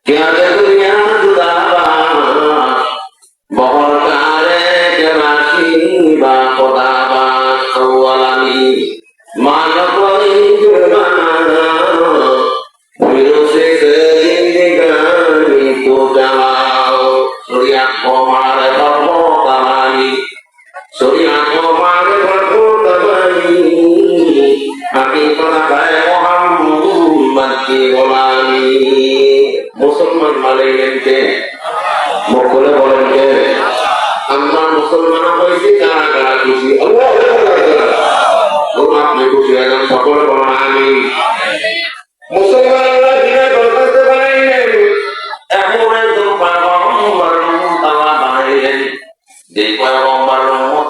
क्या दुनिया जुदाबाज बहरकारे के राशि बा खुदाबा अव्वलानी मानव जुर्माना विरोसे से जिंदगानी को जलाओ सूर्या को मारे बरबो तमानी सूर्या को मारे बरबो तमानी हकीकत है मोहम्मद की गुलामी मुसलमान मानेंगे के मुकुले बोलेंगे আমরা মুসলমান হয়েছি কারা কারা খুশি আল্লাহু আকবার আপনি খুশি এখন সকলে বলেন আমিন মুসলমানরা দিনে বরকত বানাইলেন এমন একজন পয়গম্বর তাআলা বানাইলেন যে পয়গম্বর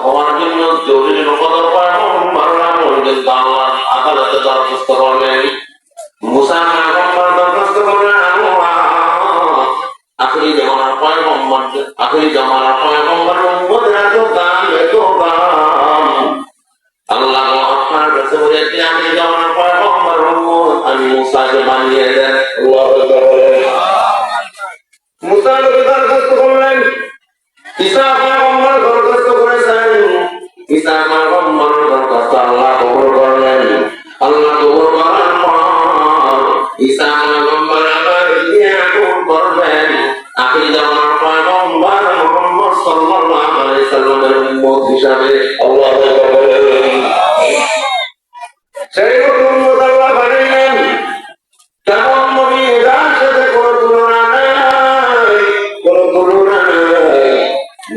হওয়ার জন্য জরুরি নকদর পয়গম্বররা পর্যন্ত আল্লাহর আদালতে দরখাস্ত করলেন মুসা পয়গম্বর দরখাস্ত করলেন আখরি জামানার পয়গম্বর উম্মতরা তো দাম এত দাম আল্লাহ আপনার কাছে বলেছে আখরি জামানার পয়গম্বর উম্মত আমি মুসাকে বানিয়ে দেন আল্লাহু আকবার মুসা নবী দরখাস্ত করলেন ঈসা পয়গম্বর দরখাস্ত করেছেন ঈসা পয়গম্বর দরখাস্ত আল্লাহ কবুল করলেন আল্লাহ কবুল করার পর ঈসা পয়গম্বর আবার কবুল করবেন আখরি জামানার পয়গম্বর মুহাম্মদ সাল্লাল্লাহু আলাইহি সাল্লামের উম্মত হিসাবে আল্লাহু আকবার সেই উম্মত আল্লাহ বানাইলেন কেমন নবী যার সাথে কোনো তুলনা নাই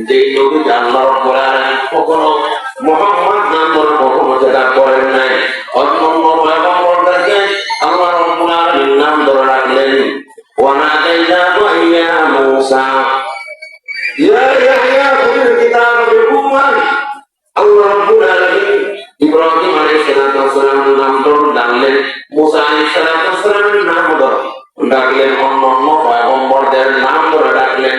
যে নবী আল্লাহ রাব্বুল আলামিন কখনো মুহাম্মদ নাম ধরে কখনো যেটা করেন নাই অন্যান্য পয়গম্বরদেরকে আল্লাহ রাব্বুল আলামিন নাম ধরে রাখলেন وناديناه يا موسى يا يحيى خذ الكتاب بقوة الله رب العالمين ইব্রাহিম আলাইহিস সালাম নাম ধরে ডাকলেন মুসা আলাইহিস সালাম নাম ধরে ডাকলেন অন্যান্য পয়গম্বরদের নাম ধরে ডাকলেন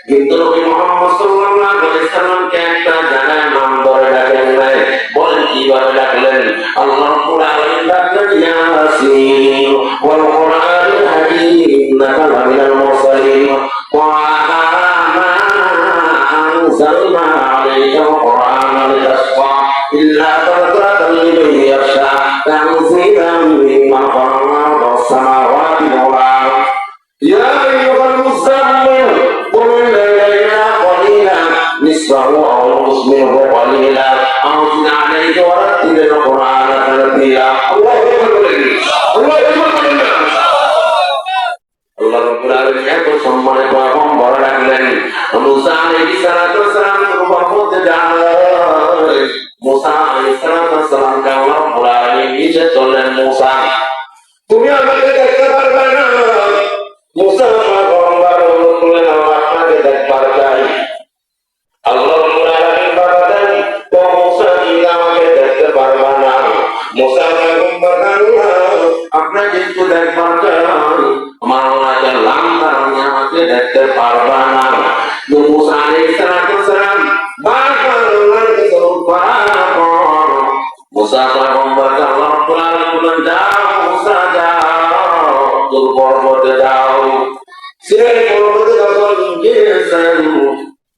কিন্তু নবী মুহাম্মদ সাল্লাল্লাহু আলাইহি সাল্লামকে একটা জায়গায় নাম ধরে ডাকেন নাই বলেন কিভাবে ডাকলেন আল্লাহ রাব্বুল আলামিন ডাকলেন ইয়াসিন ওয়াল কুরআনিল হাকীম ইন্নাকা লামিনাল মুরসালিন ওয়া মা আনজালনা আলাইকাল কুরআনা লিতাশকা ইল্লা তাযকিরাতাল লিমান ইয়াখশা তানজিলাম মিম্মান খালাqa as-samawati wal ardh ইয়া আইয়ুহাল মুযাম্মিল قم الليل قليلا نصفه أو انقص منه قليلا أو زد عليه ورتل القرآن ترتيلا الله أكبر الله أكبر আল্লাহ রাব্বুল আলামিন এত সম্মানে পয়গম্বর রাখলেন মুসা আলাইহিস সালাম মধ্যে যায় মুসা আলাইহিস সালাম কে আল্লাহ রাব্বুল আলামিন নিচে চললেন মুসা তুমি আমাকে দেখতে পারবে না মুসা পয়গম্বর বললেন আপনাকে দেখবার চাই আল্লাহ রাব্বুল আলামিন বলেন তো মুসা তুমি আমাকে দেখতে পারবে না মুসা পয়গম্বর আপনাকে একটু দেখবার চাই আমার আল্লাহকে লামদার আমাকে দেখতে পারবে না মুসা আলাইহিস সালাম বারবার আল্লাহকে সরল করার পর মুসা পয়গম্বর আল্লাহ রাব্বুল আলামিন বলেন যাও মুসা যাও তুর পর্বতে যাও সিনাই পর্বতে যখন গিয়েছেন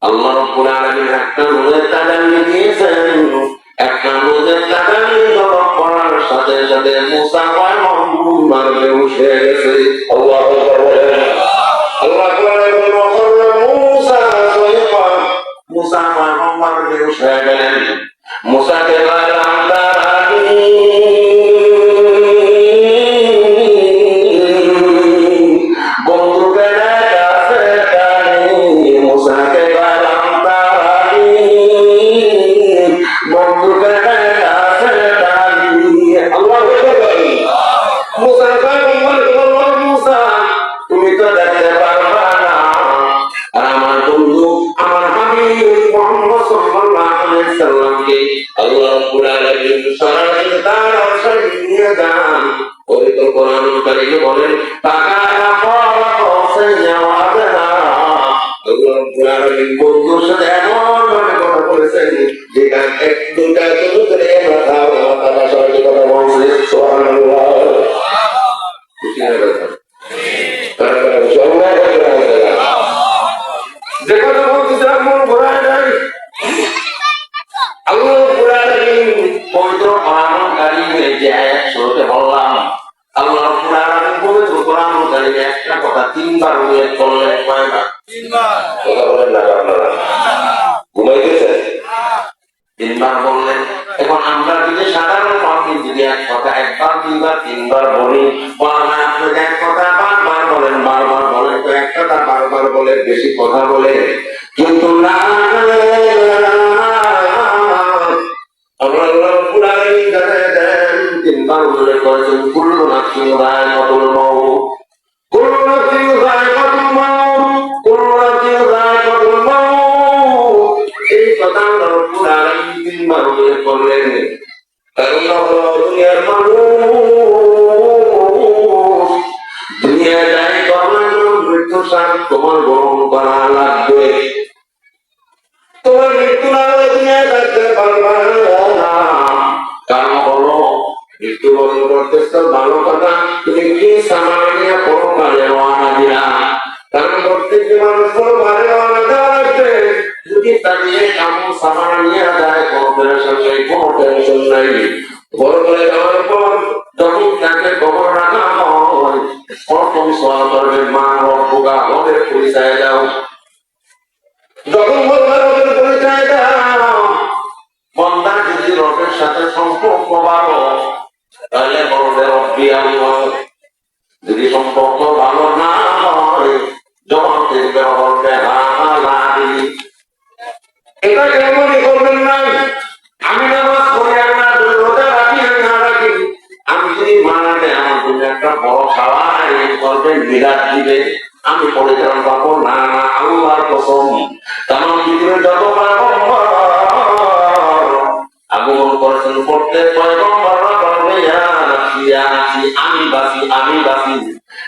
আল্লাহ রাব্বুল আলামিন একটা নূরের তাজাল্লি দিয়েছেন একটা নূরের তাজাল্লি করার সাথে সাথে মুসা পয়গম্বর বেহুশ হয়ে গেছে আল্লাহু আকবার আল্লাহ বলেন মুসা সাইফা মুসা পয়গম্বর বেহুশ হয়ে গেলেন মুসাকে বললাম দাঁড়ানি বন্ধুকে কাছে টানি মুসাকে বললাম দাঁড়ানি বন্ধুকে কাছে টানি আল্লাহু আকবার মুসা পয়গম্বর বললেন মুসা তুমি তো দেখতে পারবা না আর আমার বন্ধু আমার হাবিব মুহাম্মদ সাল্লাল্লাহু আলাইহি সাল্লামকে আল্লাহ রাব্বুল আলামিন সরাসরি তার অবসরে নিয়ে যান পবিত্র কোরআন কারীমে বলেন তাকানা ফাওয়াসাইয়া ওয়াদানা আল্লাহ রাব্বুল আলামিন বন্ধুর সাথে এমন ভাবে কথা বলেছেন যেটা এক দুটা ধরে মাথা মাথা সরাসরি কথা বলছে সুবহানাল্লাহ ঠিক আছে যে কথা বলতেছিলাম মন ঘোরায় নাই। আল্লাহ রাব্বুল পবিত্র কোরআন কারীমে যে আয়াত শুরুতে বললাম, আল্লাহ রাব্বুল পবিত্র কোরআন কারীমে একটা কথা তিনবার উল্লেখ করলেন। কয়বার? তিনবার। কথা বলেন না আপনারা? ঘুমাইতেছেন? তিনবার বললেন। এখন আমরা যদি সাধারণ মানুষ যদি এক কথা একবার দুইবার তিনবার বলি, আপনি এক কথা বারবার বলেন, বারবার বলেন, তো এক কথা বারবার বলে বেশি কথা বলে, কিন্তু না, তিনবার উল্লেখ করেছেন কুল্লু নাফসিন যায়কাতুল মাউত, কুল্লু নাফসিন যায়কাতুল মাউত, কুল্লু নাফসিন যায়কাতুল মাউত। এই কথা রব্বুল আলামিন তিনবার উল্লেখ করলেন। কারণ দুনিয়ার মানুষ দুনিয়া যায় করার মৃত্যু সাথে তোমার গ্রহণ করা লাগবে। তোমার মৃত্যু না হলে দুনিয়া থাকতে পারবা না। কারণ হলো মৃত্যুবরণ করতেছ ভালো কথা, তুমি কি সামান নিয়ে পরকালে রওনা দিলা? কারণ প্রত্যেকটি মানুষ পরকালে রওনা দেওয়া লাগবে। যদি তার নিয়ে কামন সামান নিয়ে যায় কোনো টেনশন নেই, কোনো টেনশন নাই। পরকালে যাওয়ার পর যখন তাকে কবর রাখা হয়, প্রথম সওয়াল করবে মা রব্বুকা, ওদের পরিচয় দাও। যখন বলবে রবের পরিচয় দাও, বান্দা যদি রবের সাথে সম্পর্ক ভালো তাহলে বলবে রব্বি আল্লাহ। যদি সম্পর্ক ভালো না হয় যখন দেখবে বলবে হালালি। এটা কেমনই করবেন না, আমি নামাজ পড়ি আর না রোজা রাখি আর না রাখি, আমি যদি মারা যায় আমার জন্য একটা বড় খাওয়াই করবেন, মিলাদ দিবে, আমি পড়েছিলাম বাবু না না, আল্লাহর কসম তামাম পৃথিবীর যত পয়গম্বর আগমন করেছেন প্রত্যেক পয়গম্বররা বলবে ইয়া নাফসি ইয়া নাফসি, আমি বাঁচি আমি বাঁচি।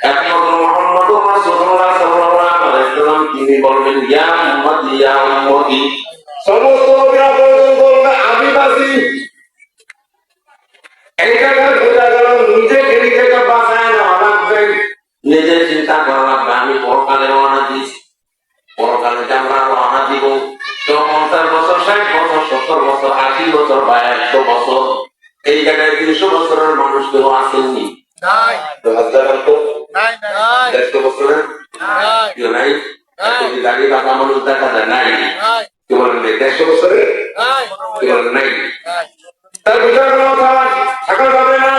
একমাত্র মুহাম্মদুর রাসূলুল্লাহ সাল্লাল্লাহু আলাইহি ওয়াসাল্লাম তিনি বলবেন ইয়া উম্মতি ইয়া উম্মতি। সমস্ত নবীরা বলবে আমি বাঁচি। এই জায়গায় বোঝা গেল নিজেকে নিজেকে বাঁচায় নেওয়া লাগবে, নিজের চিন্তা করা লাগবে। আমি পরকালে রওনা দিয়েছি, পরকালে যে আমরা রওনা দিব 50 বছর 60 বছর 70 বছর 80 বছর বা 100 বছর, এই জায়গায় 300 বছরের মানুষ কেউ আসেননি। নাই। 100 বছরের কেউ নাই। দাঁড়িয়ে বাঁকা মানুষ দেখা যায় নাই। কি বলেন 150 বছরের কি বলেন নাই। তার বিচার থাকা যাবে না।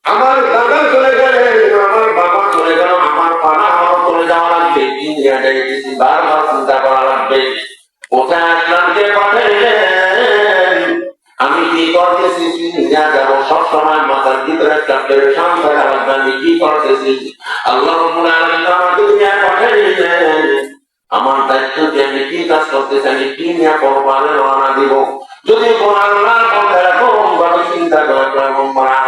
আমার দাদা চলে গেলেন, আমার বাবা চলে গেল, আমার পাড়া আমার চলে যাওয়া লাগবে, বারবার চিন্তা করা লাগবে কোথায় আসলাম, কে পাঠাইলেন, আমি কি করতেছি, যাবো সবসময় মাথার ভিতরে একটা পেরেশান থাকা লাগবে, আমি কি করতেছি। আল্লাহ রাব্বুল আলামিন আমাকে দুনিয়ায় পাঠাইলেন, আমার দায়িত্ব যে আমি কি কাজ করতেছি, আমি কি নিয়ে পরপারে রওনা দিব। যদি কোরআন না বলে এরকম ভাবে চিন্তা করে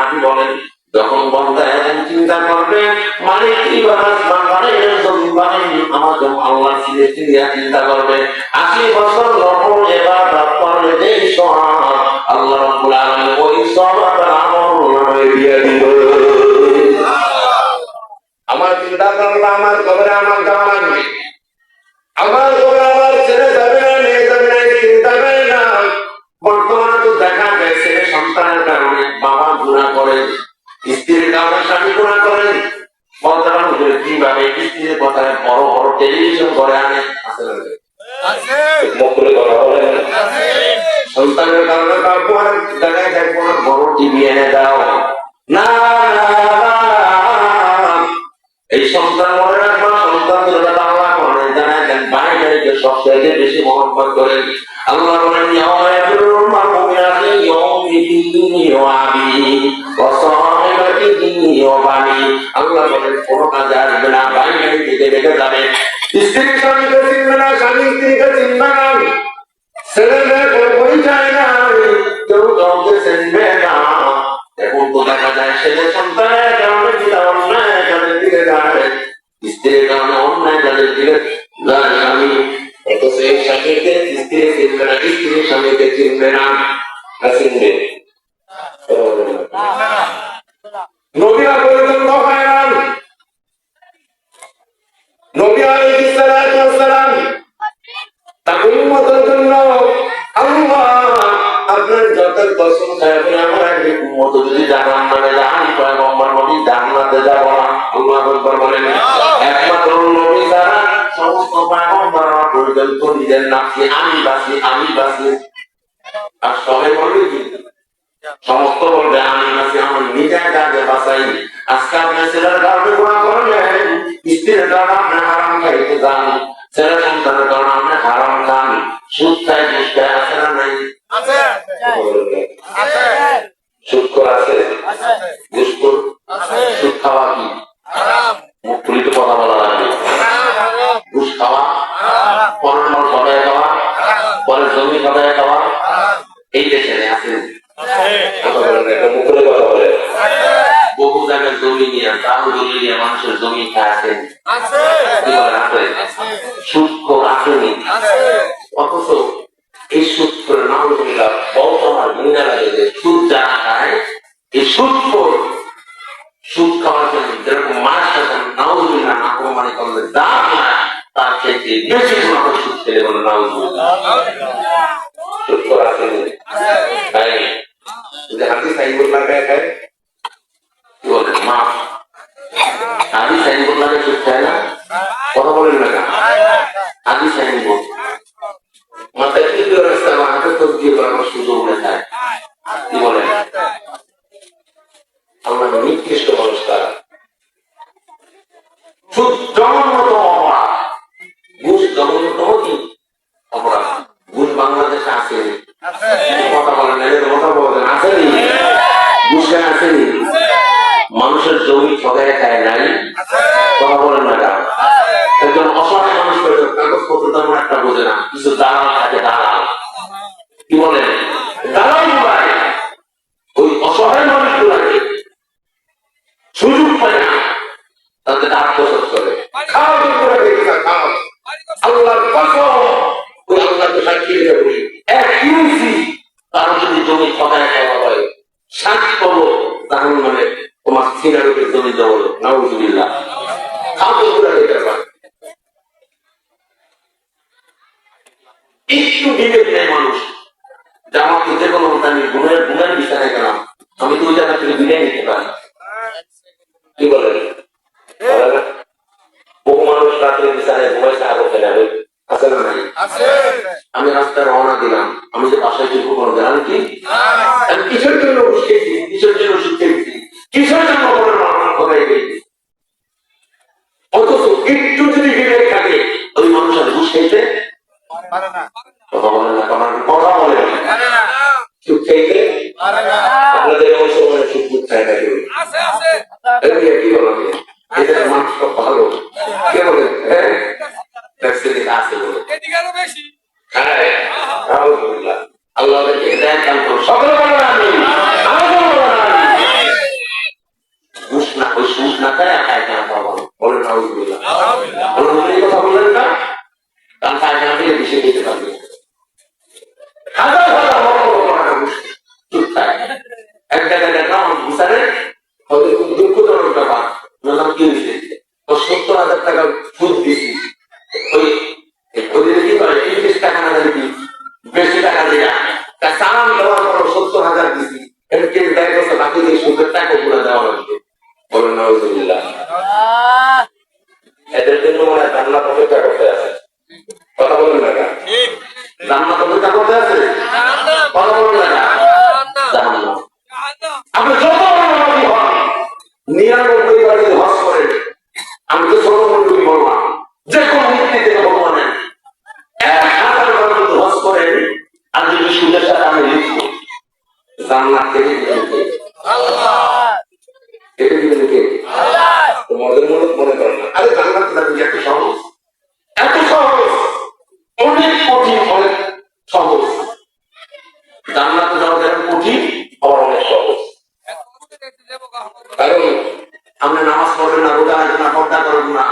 আমি বলেন, যখন বন্ধা এরকম চিন্তা করবে মালিক কি আসমান বানাইলেন, জমিন বানাইলেন, আমার যখন আল্লাহ সৃষ্টি নিয়ে চিন্তা করবে 80 বছর নফল ইবাদত করলে যেই সওয়াব আল্লাহ রাব্বুল আলামিন ওই সওয়াব আমল দিয়ে দিবে। আমার চিন্তা করবে আমার কবরে আমার যাওয়া লাগবে, আমার কবরে আমার ছেলে যাবে না, মেয়ে যাবে না, চিন্তা করে না। বর্তমানে তো দেখা যায় ছেলে সন্তানের কারণে বাবা গুনাহ করে, স্ত্রীর কারণে স্বামী গুনাহ করেন। বর্তমান কিভাবে স্ত্রীর কথায় বড় বড় টেলিভিশন করে আনে, সন্তানের কারণে দেখা যায় বড় টিভি এনে দাও না। এই সন্তান মনে রাখবা, সন্তান ধরে আল্লাহ করেন জানা যান বাইরে সবচেয়ে বেশি মহব্বত করেন। আল্লাহ বলেন আল্লাহ বলেন কোন কাজে আসবে না, বাইরে দিকে রেখে যাবে। স্ত্রী স্বামীকে চিনবে না, স্বামী স্ত্রীকে চিনবে না, ছেলে মেয়ে পরিচয় না, কেউ কাউকে চিনবে না। এখন তো দেখা যায় ছেলে সন্তানের কারণে পিতা অন্যায় কাজের দিকে যায়, স্ত্রীর কারণে অন্যায় কাজের দিকে যায় স্বামী। অথচ এই স্বামীকে স্ত্রী চিনবে না, স্ত্রী স্বামীকে চিনবে না, চিনবে নবীরা বলেছেন উম্মত যদি জাহান্নামে নামে যায় পয়গম্বর নবী জান্নাতে যাব না। আল্লাহু আকবার বলেন। একমাত্র নবী ছাড়া সমস্ত পয়গম্বর পর্যন্ত নিজের নামকে আমি বাঁচি আর সবাই বলবে কি সমস্ত বলবে আমি বাঁচি আমার নিজের কাজে বাঁচাই। আজকে আপনি ছেলের কারণে গুনাহ করলেন, স্ত্রীর কারণে আপনি হারাম খাইতে যান, ছেলে সন্তানের কারণে আপনি হারাম খান, সুদ খাই ঘুষ খাই আছে না নাই? সুদ আছে, ঘুষখোর সুদ খাওয়া কি মুখ খুলিতে কথা বলা লাগবে। ঘুষ খাওয়া, পরের মাল সবাই খাওয়া, পরের জমি সবাই খাওয়া এই দেশে আছে। মুখে কথা বলে বহু জায়গায় জমি নিয়ে তাও জমি নিয়ে মানুষের জমি খায় আছে, সুদখোর আসেনি। অথচ এই সুদ করে নাম বহুত আমার মনে লাগে যে সুদ যারা খায় এই সুদখোর সুদ খাওয়ার জন্য যেরকম মায়ের সাথে নাউজুবিল্লাহ নাফরমানি করলে যা হয় তার চাইতে বেশি গুনাহ সুদ খেলে বলে নাউজুবিল্লাহ। সুদখোর আসেনি তাই যে হাদিস সাইবুল লাগায় খায় কি বলেন মা হাদিস সাইবুল লাগায় সুদ খায় না, কথা বলেন না হাদিস সাইবুল মাথায় কি করে রাস্তা হাতে তো দিয়ে করার সুযোগ না খায় কি বলেন। আমরা নিকৃষ্ট মানুষ তারা। সুদ জঘন্যতম অপরাধ, ঘুষ জঘন্যতম কি অপরাধ। ঘুষ বাংলাদেশে আসেনি, কথা বলেন কথা বলেন আসেনি, ঘুষে আসেনি, মানুষের জমি ঠগায় খায় নাই, কথা বলেন না কারণ একজন অসহায় মানুষ কাগজপত্র তেমন একটা বোঝে না, কিছু দালাল থাকে দালাল কি বলেন দালাল গুলাই ওই অসহায় মানুষগুলাকে সুযোগ পায় না তাদের আত্মসাৎ করে খাওয়া খাও আল্লাহর কসম ওই আল্লাহকে সাক্ষী রেখে বলি এক ইঞ্চি কারো যদি জমি ঠকায় খাওয়া হয় শান্তি পাবো তাহলে মানে তোমার সিনারোকে জমি দেবো নাউজুবিল্লাহ খাওয়া করে দিতে পারে। একটু বিবেক নেই মানুষ যে আমাকে যে কোনো আমি গুণের বিচারে গেলাম আমি তো ওই জায়গা থেকে বিদায় নিতে পারি কি বলেন। বহু মানুষ রাত্রে বিচারে ঘুমাইছে আগে ফেলে আছে না নাই? আমি রাস্তায় রওনা দিলাম, আমি যে বাসায় যোগ্য করে গেলাম কি আমি কিসের জন্য শিখেছি, কিসের জন্য শিখেছি, কিসের জন্য খোদাই গেছি। অথচ একটু যদি বিবেক থাকে ওই মানুষের ঘুষ খেতে কথা বলেন না, কথা বলেন সুখ খাইতে আপনাদের ওই সময় সুখ দুঃখ চায় না কেউ কি বলেন এদের মানুষ সব ভালো কে বলেন হ্যাঁ আছে বলে হ্যাঁ আল্লাহ হেদায়েত দান করুন সকলে বলেন আমিন। ঘুষ না ওই সুদ না খায় খায় কেন বলেন নাউজুবিল্লাহ বলেন এই কথা বললেন না কারণ খায় কেন থেকে বেশি খেতে পারবে হাজার হাজার সুদ খায় এক জায়গায় দেখলাম বিচারে হয়তো খুব দুঃখজনক ব্যাপার বললাম কি হয়েছে 70,000 টাকা সুদ দিচ্ছি ওই কি করে 30 টাকা না দিবি বেশি টাকা দিয়ে সালাম দেওয়ার পর 70,000 দিচ্ছি এর কেস দেয় বছর বাকি দিয়ে সুদের টাকা পুরো দেওয়া লাগবে বলেন নাউজুবিল্লাহ। এদের জন্য মনে জান্নাত অপেক্ষা করতে আছে কথা বলেন না জান্নাত অপেক্ষা করতে আছে কথা বলেন না জান্নাত আপনি যত নবী হন 99 বার যদি হজ করেন আমি তো ছোট নবী বললাম যে কোন মূর্তি থেকে ভগবানের 1000 বার যদি হজ করেন আর যদি সুদের সাথে আমি লিখব জান্নাত থেকে দিবেন কে আল্লাহ কেটে দিবেন কে আল্লাহ তোমাদের মনে করেন না আরে জান্নাত এত সহজ অনেক কঠিন অনেক সহজ জান্নাতে যাওয়া যেমন কঠিন আবার অনেক সহজ। কারণ আমরা নামাজ পড়বেন না রোজা রাখবেন না পর্দা করবেন না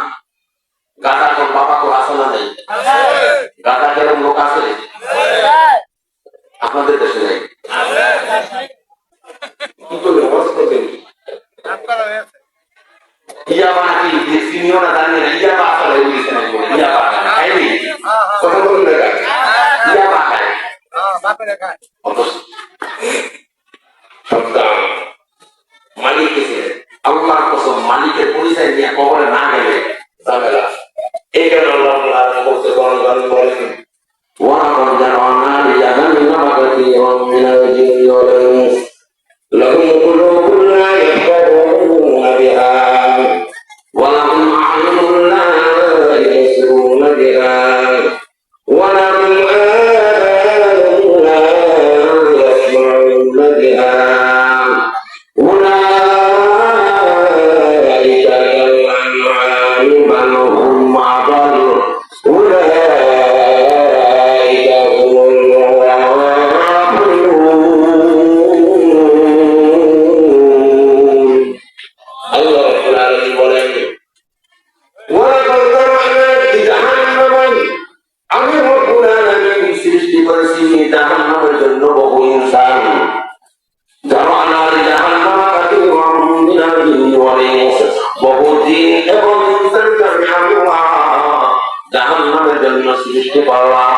গাদা কর বাবা কর আসলা নেই গাদা কেরম লোক আছে আপনাদের দেশে নেই কিন্তু নামাজ পড়বেন ইয়াবা নাকি চিনিও না জানি না ইয়াবা আসলে ইয়াবা খাইনি কথা বলুন না ইয়াবা খায় বাপেরা খায় সব আল্লাহর কসম মালিকের পরিচয় নিয়ে কবরে না গেলে ঝামেলা। এই কারণে আল্লাহ বলতে বলেন ولقد جعلنا لجهنم كثيرا من الجن والإنس لهم قلوب لا يفقهون بها ولهم أعين لا يبصرون بها ولهم آذان لا يسمعون بها أولئك كالأنعام بل هم أضل জাহান্নামের জন্য সৃষ্টি করলাম।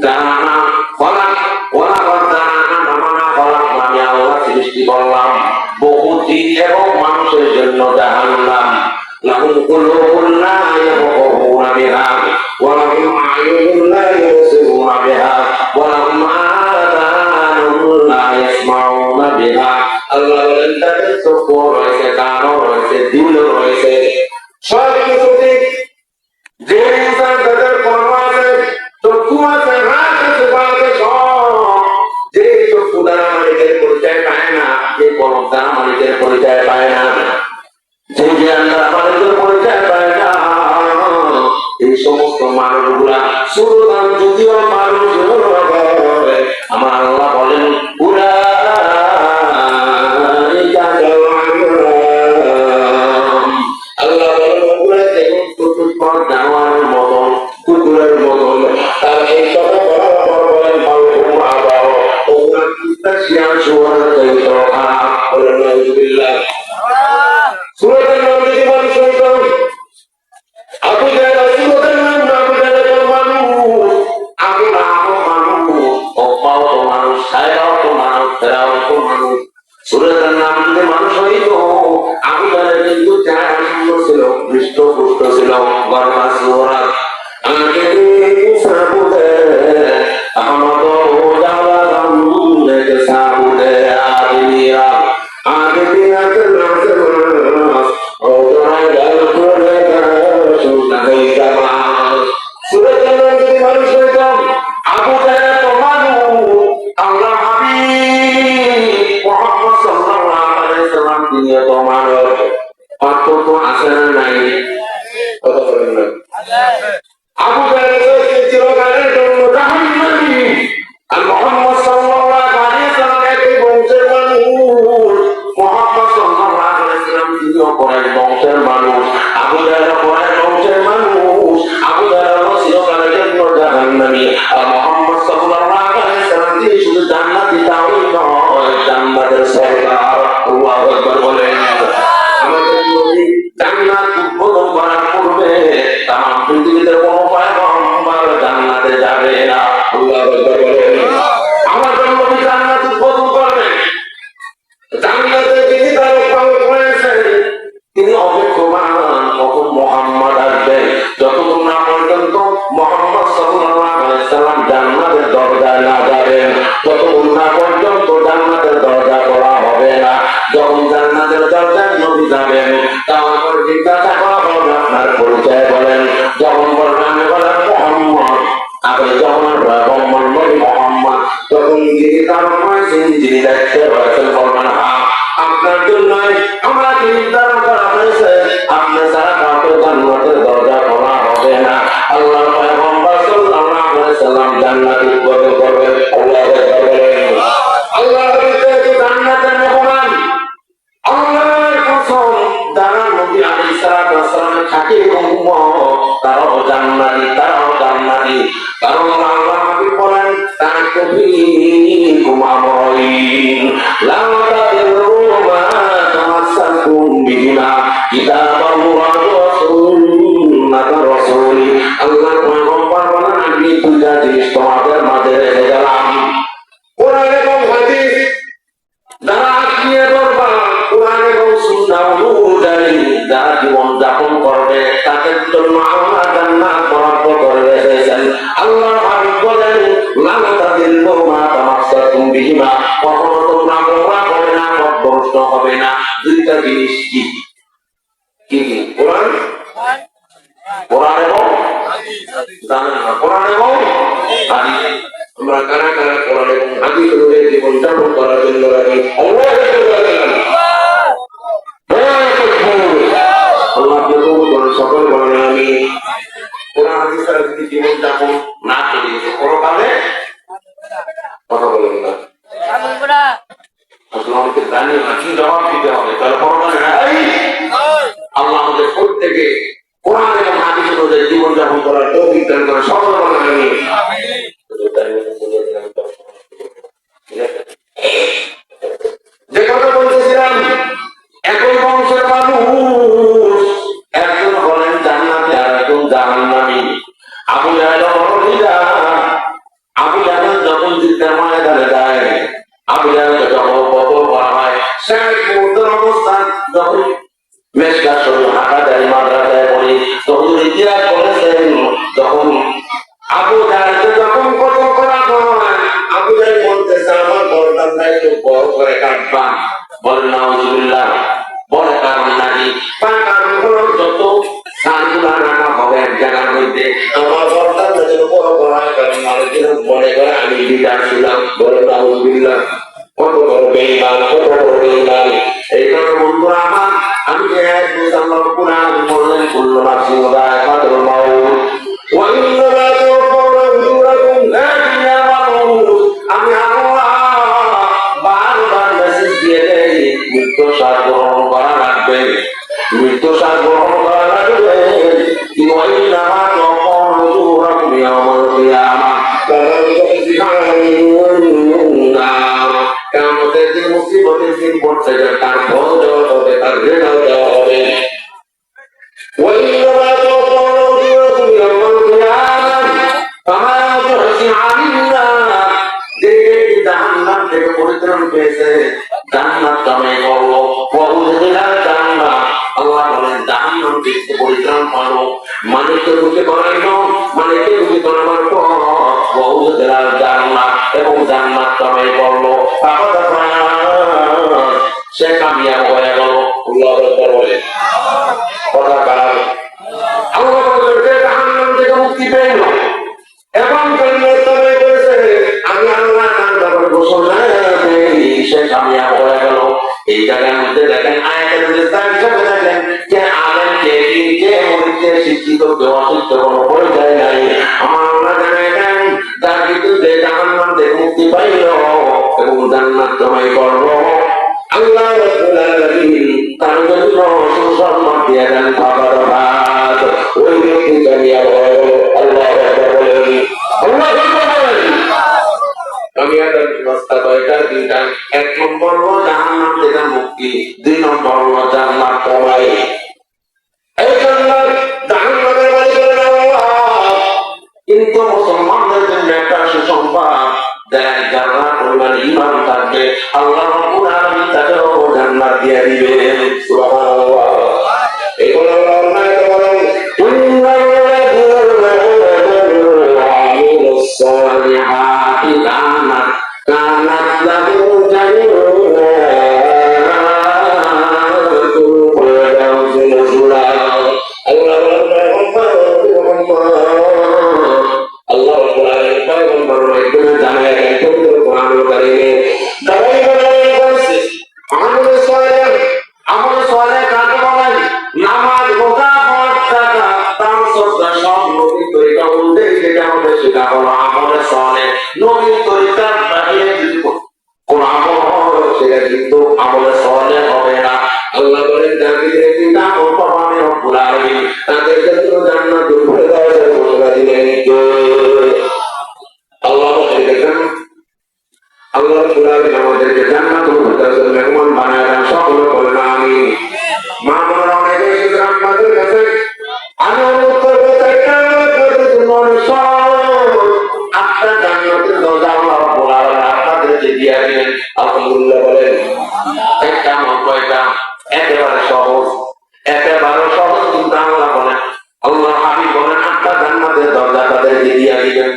জাহান্নাম খলাক ওয়ালা জাহান্নামা খলাক মানে আল্লাহ সৃষ্টি করলাম বহু জিন এবং মানুষের জন্য জাহান্নাম। লাহুম কুলুবুন লা ইয়াফকাহুনা বিহা ওয়া লাহুম আ'য়ুনুন লা ইউবসিরুনা বিহা ওয়া লাহুম আযানুন লা ইয়াসমাউনা বিহা। আল্লাহ বলেন তাদের চক্ষু রয়েছে, কানও রয়েছে, দিলও রয়েছে, সব কিছু ঠিক। যে ইনসান তাদের কর্ম আছে, চক্ষু আছে, হাত আছে, পা আছে, সব যে চক্ষু দ্বারা মালিকের পরিচয় পায় না, যে কলম দ্বারা মালিকের পরিচয় পায় না, যে জ্ঞান দ্বারা মালিকের পরিচয় পায় না, এই সমস্ত মানুষগুলা সুরদান যদিও মানুষ আমার আল্লাহ বলেন জানোয়ারের মতন, কুকুরের মতন। তার এই কথা বলার পর বলেন শিয়াল শুয়ারের চাইতে খারাপ বলেন নাউযুবিল্লাহ। সূরাতুন নাম যদি মানুষ হইতো, আবু জাহেল সূরাতুন নাম আবু জাহেল মানুষ, আবু লাহাব মানুষ, উকবাও তো মানুষ, সায়বাও তো মানুষ, ফেরাও তো মানুষ। সূরাতুন নাম যদি মানুষ হইতো, আবু জাহেল কিন্তু জাহান্নাম ছিল, হৃষ্টপুষ্ট ছিল, গর্বা সুরা আগে সাবুদে আহমদ জালালাম লেকে সাবুদে আদিয়া আদিয়া নাস ও দরাই গাল করে সুনা হইতা সূরাতুন নাম যদি মানুষ হইতো, আবু জাহেল তো মানুষ, আল্লাহ হাবিব মুহাম্মদ সাল্লাল্লাহু আলাইহি ওয়াসাল্লাম তিনি তো মানুষ। পার্থক্য আছে না নাই? কথা বলেন না। আবু জাহেল চিরকালের জন্য জাহান্নামী, আর মুহাম্মদ সাল্লাল্লাহু আলাইহি ওয়াসাল্লাম একই বংশের মানুষ। মুহাম্মদ সাল্লাল্লাহু আলাইহি ওয়াসাল্লাম তিনিও কোরআন বংশের মানুষ, আবু জাহেল কোরআন বংশের মানুষ। আবু জাহেল চিরকালের জন্য জাহান্নামী, আর মুহাম্মদ সাল্লাল্লাহু আলাইহি ওয়াসাল্লাম তিনি শুধু জান্নাতি তাই নয়, জান্নাতের সরদার। আল্লাহু আকবার বলেন। আমাদের নবী জান্নাত উদ্বোধন করার পূর্বে তাম পৃথিবীতে কোনো পয়গম্বর জান্নাতে যাবে না। আল্লাহু আকবার বলেন। আমাদের নবী জান্নাত উদ্বোধন করবেন, জান্নাতে তিনি তার পালক হয়েছেন, তিনি অপেক্ষমান কখন মুহাম্মদ আসবেন। যতক্ষণ না পর্যন্ত মুহাম্মদ সাল্লাল্লাহু আলাইহি ওয়াসাল্লাম জান্নাতের দরজায় না যাবেন, ততক্ষণ না পর্যন্ত জান্নাতের দরজা খোলা হবে না। যখন জান্নাতের দরজায় নবী যাবেন, তারপর জিজ্ঞাসা করা হবে আপনার পরিচয় বলেন। যখন বলবেন আমি বলেন মুহাম্মদ, আপনি যখন পয়গম্বর নবী মুহাম্মদ, তখন যিনি তার রয়েছেন, যিনি দায়িত্বে রয়েছেন বলবেন হ্যাঁ আপনার জন্যই আমাকে নির্ধারণ করা হয়েছে, আপনি ছাড়া কাউকে জান্নাতের দরজা খোলা হবে না। আল্লাহর পয়গম্বর সাল্লাল্লাহু আলাইহি ওয়াসাল্লাম জান্নাত উদ্বোধন করবেন। আল্লাহু আকবার বলেন। আল্লাহর বিশেষ জান্নাতের মেহমান, আল্লাহর কসম যারা নবী আলাইহিস সালাতু ওয়াস সালামের খাঁটি উম্মত, তারাও জান্নাতি, তারাও জান্নাতি। কারণ আল্লাহ নবী বলেন তাকফীকুম আমরাইন লা তাদিরু মা তামাসসাকুম বিহিমা কিতাবাল্লাহ ওয়া সুন্নাত রাসূলি। আল্লাহর পয়গম্বর বলেন আমি দুইটা জিনিস তোমাদের মাঝে রেখে গেলাম, কোরআন এবং হাদিস। যারা আঁকড়িয়ে ধরবা কোরআন এবং সুন্নাহ জন্য আল্লাহ জান্নাত বরাদ্দ করে রেখেছেন। আল্লাহর হাবিব বলেন, লা তাদিল্লু মা তামাসসাকুম বিহিমা, কখনো তোমরা গোমরাহ হবে না, পথভ্রষ্ট হবে না। দুইটা জিনিস কি কি? কোরআন, কোরআন এবং জানেন না, কোরআন এবং হাদিস। আমরা কারা কারা কোরআন এবং হাদিস অনুযায়ী জীবন যাপন করার জন্য রাজি? আল্লাহু আকবার। সকল বলেন আমি কোরআন হাদিস ছাড়া যদি জীবন যাপন না করি পরকালে কথা বলেন না, আসলে আমাকে জানিয়ে না কি জবাব দিতে হবে। তাহলে পরকালে আল্লাহ আমাদের প্রত্যেকে কোরআন এবং হাদিস অনুযায়ী জীবন যাপন করার তৌফিক দান করে। সকল বলেন আমি। যে কথা বলতেছিলাম, একই বংশের মানুষ, একজন বলেন জান্নাতে আর একজন জাহান্নামী। আবু জাহেল আবু জাহেল যখন যুদ্ধের ময়দানে যায়, আবু জাহেলকে যখন কতল করা হয়, শেষ মুহূর্তের অবস্থান যখন মেশকাত শরীফ হাঁটা যায়, মাদ্রাসায় পড়ি, তখন ইতিহাস বলেছেন যখন আবু জাহেলকে যখন কতল করা হয়, আবু জাহেল বলতেছে আমার গর্দানটা একটু বড় করে কাটবা। বলেন নাউজুবিল্লাহ। বলে কারণ নাকি? কারণ হলো যত সানগুলা রান্না হবে এক জায়গার মধ্যে আমার গর্দানটা যেন বড় করা হয়, কারণ মানুষের মনে করে আমি লিডার ছিলাম। বলে নাউজুবিল্লাহ। কত বড় বেঈমান, কত বড় বেঈমান। এই কারণে বন্ধুরা আমার, আমি যে আল্লাহ কুরআন বললেন কুল্লু নাফসিন যায়কাতুল মাউত ওয়া ইন্নামা তুওয়াফাউনা উজুরাকুম লা ইয়ামাউত। আমি আল্লাহ বারবার মেসেজ দিয়ে দেই, মৃত্যু স্বাদ গ্রহণ করা লাগবে, মৃত্যু স্বাদ গ্রহণ করা লাগবে। ওয়া ইন্নামা তুওয়াফাউনা উজুরাকুম ইয়াওমাল কিয়ামাহ। কিয়ামতের দিন মুসিবতের দিন পড়ছে, তার ফল দেওয়া হবে, তার রেজাল্ট দেওয়া হবে। وإنما توفون أجوركم يوم القيامة فمن زحزح عن النار। যে ব্যক্তি জাহান্নাম থেকে পরিত্রাণ পেয়েছে, জান্নাত কামাই করলো, ওয়াউযিলাল জান্নাহ, আল্লাহ বলেন জাহান্নাম থেকে পরিত্রাণ পালো, মানুষকে খুশি করাইলো, মানুষকে খুশি করাবার পর ওয়াউযিলাল জান্নাহ এবং জান্নাত কামাই করলো, সে কামিয়াব হয়ে গেল। আল্লাহু আকবার বলে আল্লাহ জাহান্নাম থেকে মুক্তি পেল এবং জান্নাত কামাই করেছে। আমি আল্লাহ তার ব্যাপারে ঘোষণা দেই, সে কামিয়াব হয়ে গেল। এই জায়গার মধ্যে দেখেন আয়াতের বিস্তার হিসাবে দেখেন যে আলেম কে দিন কে মুরিদ কে শিক্ষিত কে অশিক্ষিত কোনো পরিচয় নাই। আমার আল্লাহ জানেন যার কিন্তু যে জাহান্নাম থেকে মুক্তি পাইল এবং জান্নাত কামাই করলো, আল্লাহ রাব্বুল আলামিন তার জন্য সুসম্মান দিয়ে দেন। ফাকাদ ওই ব্যক্তি কামিয়াব হয়ে গেল। আল্লাহু আকবার বলেন, আল্লাহু আকবার বলেন। কামিয়াবের রাস্তা কয়টা? দুইটা। এক নম্বর হলো জাহান্নাম থেকে মুক্তি, দুই নম্বর হলো জান্নাত কামাই। এই জান্নাত জাহান্নামের মালিক আল্লাহ, কিন্তু মুসলমানদের জন্য একটা সুসংবাদ, যারা পরিমাণ ঈমান থাকবে আল্লাহ রাব্বুল আলামিন তাদেরও জান্নাত দিয়ে দিবেন। সুবহানাল্লাহ। এই কোন আল্লাহর নামে বলেন ইন্নাল্লাযীনা আমানু ওয়া আমিলুস সালিহাতি কানাত লাহুম জান্নাতুল ফিরদাউসি নুজুলা। আল্লাহ আল্লাহ রাব্বুল আলামিন পয়গম্বর মাধ্যমে জানায় দেন পবিত্র কোরআনুল কারীমে। তারাই বলেছে আমল সালেহ, আমল সালেহ কাকে বলেন? নামাজ, রোজা, হজ, যাকাত, দান, সদকা সব নবীর তরিকা অনুযায়ী যেটা হবে সেটা হলো আমল সালেহ। নবীর তরিকার বাইরে যদি কোন আমল হয় সেটা কিন্তু আমল সালেহ হবে না। আল্লাহ বলেন যাদের তিনটা আমল পাবেন রব্বুল আলামিন তাদের জন্য জান্নাতুল ফিরদাউসের ঘোষণা দিলেন। আল্লাহ দেখেন আল্লাহ রাব্বুল আলামিন আমাদেরকে জান্নাতুল ফিরদাউসের মেহমান বানায় দেন। সকলে বলেন আমিন। মা বোনেরা অনেকে এসেছেন আপনাদের কাছে, আমি অনুরোধ করবো আপনার জান্নাতের দরজা আল্লাহ রাব্বুল আলামিন আপনাদেরকে দিয়ে দিলেন। আলহামদুলিল্লাহ বলেন। একটা আমল কয়টা? একেবারে সহজ, একেবারে সহজ, কিন্তু আল্লাহ বলেন আল্লাহ হাবিব বলেন 8টা জান্নাতের দরজা তাদেরকে দিয়ে দিবেন।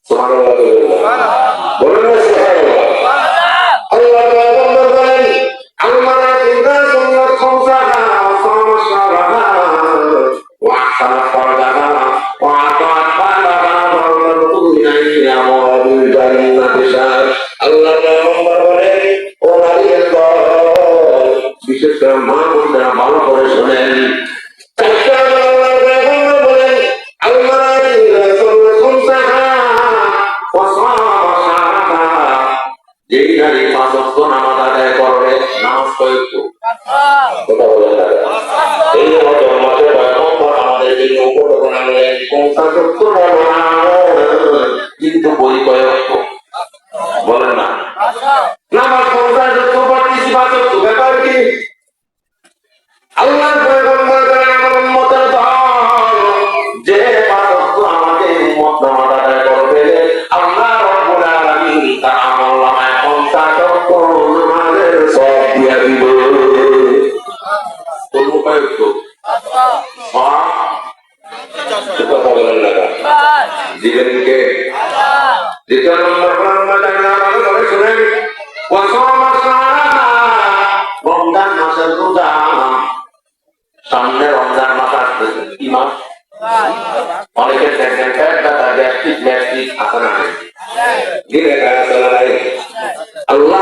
সুবহানাল্লাহ বলেন না সুবহানাল্লাহ। আল্লাহ পয়গম্বর বলেন আল্লাহ ইন্না সুন্নাত খামসাহা ওয়া সামা শারাহা ওয়া আহসানা ফারজাহা ওয়া আতাআত বালাহা ওয়া রাদুনা আমরাবিল জান্নাতি শার। আল্লাহ পয়গম্বর বলেন ও নারীদের দল, বিশেষ করে মা বোনেরা ভালো করে শুনেন, যেই নারী 5 ওয়াক্ত নামাজ আদায় করবে, নামাজ কয়েকটু কথা বলেন না, এই রমজান মাসে পয়গম্বর আমাদের জন্য উপকরণ আনলেন 50 ওয়াক্ত নামাজ, কিন্তু বই কয়েকটু বলেন না, নামাজ 50 ওয়াক্ত পড়তেছি 5 ওয়াক্ত, ব্যাপার কি? আল্লাহর পয়গম্বর আমার উম্মতের দল, যে 5 ওয়াক্ত আমাকে উম্মত নামাজ আদায় করবে, আল্লাহ রাব্বুল আলামিন তার আমলনামায় 50 ওয়াক্ত নামাজের সওয়াব দিয়ে দিবে। কোন উপায় তো কথা বলেন না, দিবেন কে? দ্বিতীয় নম্বর ভালো শুনেন, রমজান মাসের রোজা, সামনে রমজান মাস আসতেছে, কি মাস? অনেকের দেখেন গ্যাস্ট্রিক ম্যাস্ট্রিক আছে না, দিলে আল্লাহ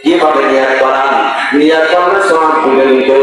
কিভাবে নিয়াত করান, নিয়াত করলে সওয়াব পেয়ে নিতে।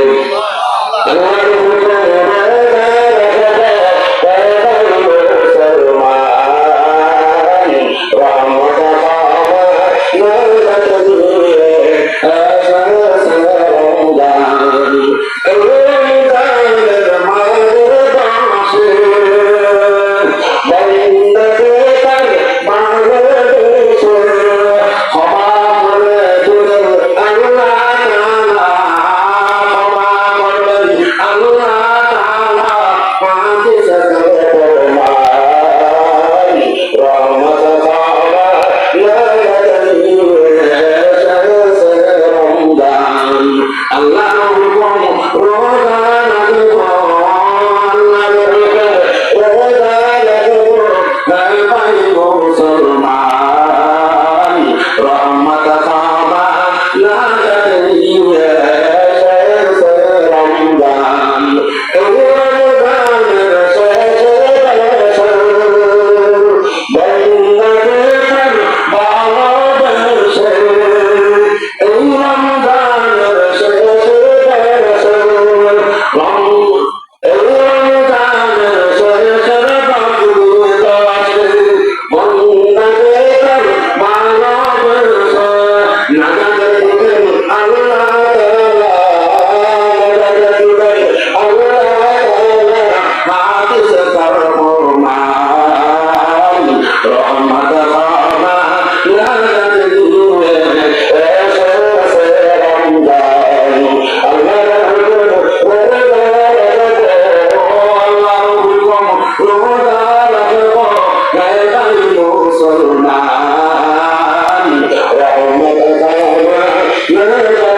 রে